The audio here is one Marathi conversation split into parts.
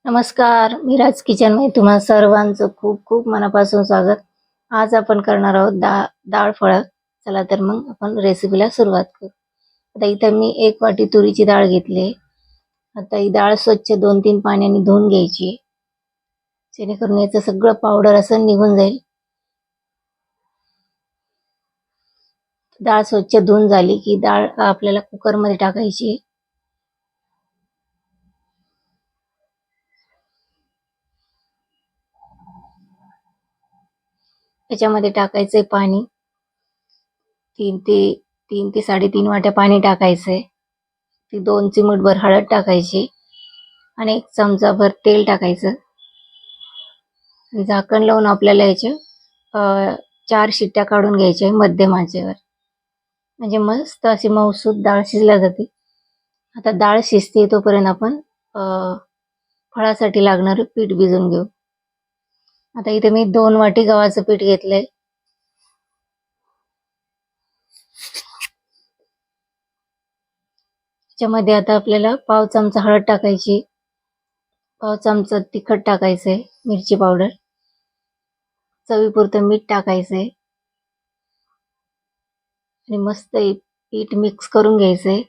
नमस्कार, मी राज किचनमध्ये तुम्हा सर्वांचं खूप खूप मनापासून स्वागत. आज आपण करणार आहोत डाळ फळं. चला तर मग आपण रेसिपीला सुरुवात करू. आता इथं मी 1 वाटी तुरीची डाळ घेतली. आता ही डाळ स्वच्छ 2-3 पाण्याने धुवून घ्यायची, जेणेकरून याचं सगळं पावडर असं निघून जाईल. डाळ स्वच्छ धुवून झाली की डाळ आपल्याला कुकरमध्ये टाकायची. त्याच्यामध्ये टाकायचंय पाणी. 3 ते 3.5 वाट्या पाणी टाकायचंय. ती 2 चिमूटभर हळद टाकायची आणि 1 चमचाभर तेल टाकायचं. झाकण लावून आपल्याला याच्या 4 शिट्ट्या काढून घ्यायच्या मध्यम आचेवर. म्हणजे मस्त अशी मऊसूत डाळ शिजल्या जाते. आता डाळ शिजते तोपर्यंत आपण फळासाठी लागणारं पीठ भिजवून घेऊ. आता इथे मी 2 वाटी गव्हाचं पीठ घेतलंय. त्याच्यामध्ये आता आपल्याला पाव चमचा हळद टाकायची, पाव चमचा तिखट टाकायचंय, मिरची पावडर, चवीपुरतं मीठ टाकायचंय आणि मस्त पीठ मिक्स करून घ्यायचंय.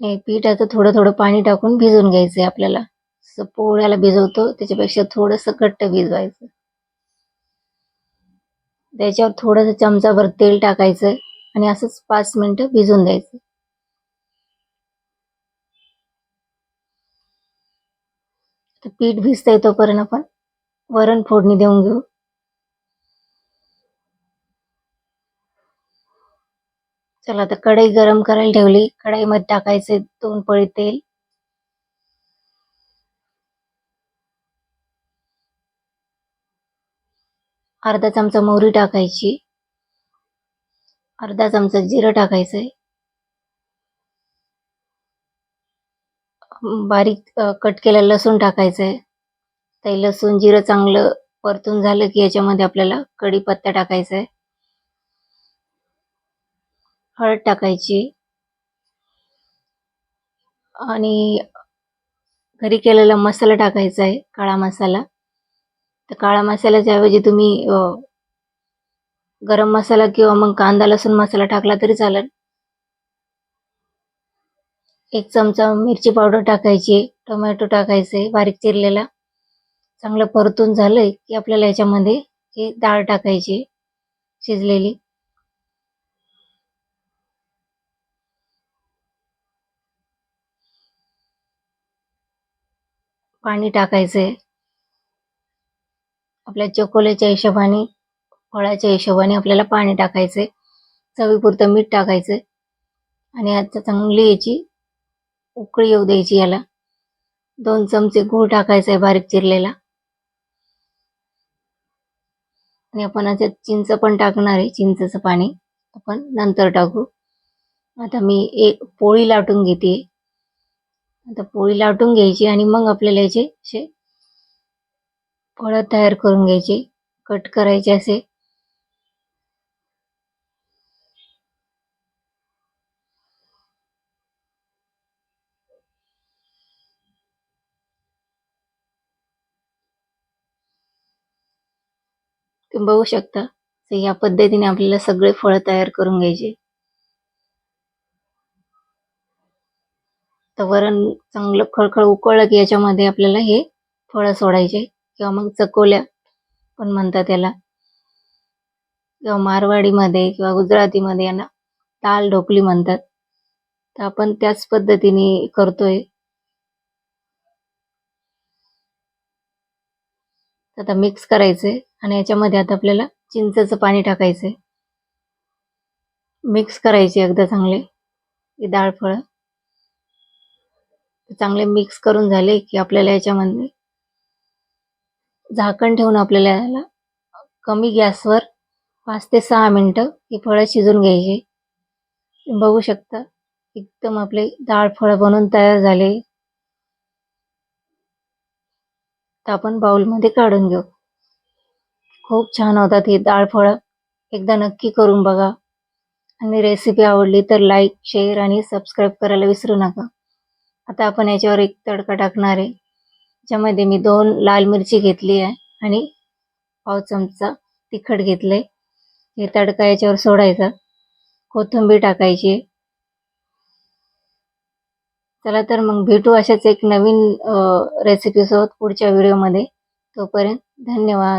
हे पीठ आता थोडं थोडं पाणी टाकून भिजवून घ्यायचंय आपल्याला. जसं पोळ्याला भिजवतो त्याच्यापेक्षा थोडंसं घट्ट भिजवायचं. त्याच्यावर थोडंसं चमचाभर तेल टाकायचं आणि असंच 5 मिनिटं भिजवून द्यायचं. तर पीठ भिजतंय तोपर्यंत आपण वरण फोडणी देऊन घेऊ. चला आता कढई गरम करायला ठेवली. कढईमध्ये टाकायचे 2 पळी तेल. अर्धा चमचा मोहरी टाकायची, अर्धा चमचा जिरं टाकायचंय, बारीक कट केलेलं लसूण टाकायचंय. ते लसूण जिरं चांगलं परतून झालं की याच्यामध्ये आपल्याला कढीपत्ता टाकायचा आहे, हळद टाकायची आणि घरी केलेला मसाला टाकायचा आहे, काळा मसाला. तर काळा मसाल्याच्या ऐवजी तुम्ही गरम मसाला किंवा मग कांदा लसूण मसाला टाकला तरी चालेल. 1 चमचा मिरची पावडर टाकायची, टोमॅटो टाकायचे बारीक चिरलेला. चांगलं परतून झालंय की आपल्याला याच्यामध्ये ही डाळ टाकायची शिजलेली. पाणी टाकायचंय आपल्या चकोल्याच्या हिशोबाने, फळाच्या हिशोबाने आपल्याला पाणी टाकायचंय. चवीपुरतं मीठ टाकायचंय आणि आता चांगली याची उकळी येऊ द्यायची. याला 2 चमचे गूळ टाकायचा आहे बारीक चिरलेला आणि आपण आता चिंच पण टाकणार आहे. चिंचेचं पाणी आपण नंतर टाकू. आता मी एक पोळी लाटून घेते. आता पोळी लाटून घ्यायची आणि मग आपल्याला याचे असे फळं तयार करून घ्यायचे, कट करायचे असे. तुम्ही बघू शकता. तर या पद्धतीने आपल्याला सगळे फळं तयार करून घ्यायचे. तर वरण चांगलं खळखळ उकळलं की याच्यामध्ये आपल्याला हे फळं सोडायचे किंवा मग चकोल्या पण म्हणतात याला, किंवा मारवाडीमध्ये किंवा गुजरातीमध्ये यांना दाल ढोकली म्हणतात. तर आपण त्याच पद्धतीने करतोय. आता मिक्स करायचंय आणि याच्यामध्ये आता आपल्याला चिंचेचं पाणी टाकायचंय. मिक्स करायचे एकदा चांगले ही डाळ फळं. चांगले मिक्स करून झाले की आपल्याला याच्यामध्ये झाकण ठेवून आपल्याला याला कमी गॅसवर 5 ते 6 मिनिटं ही फळं शिजून घ्यायची. तुम्ही बघू शकता एकदम आपले डाळ फळं बनून तयार झाले. तर आपण बाउलमध्ये काढून घेऊ. खूप छान होतात ही डाळ फळं. एकदा नक्की करून बघा आणि रेसिपी आवडली तर लाईक शेअर आणि सबस्क्राईब करायला विसरू नका. आता आपण याच्यावर एक तडका टाकणार आहे. ज्यामध्ये मी 2 लाल मिरची घेतली आहे आणि पाव चमचा तिखट घेतलंय. हे तडका याच्यावर सोडायचा. कोथिंबीर टाकायची. चला तर मग भेटू अशाच एक नवीन रेसिपी सोबत पुढच्या व्हिडिओमध्ये. तोपर्यंत धन्यवाद.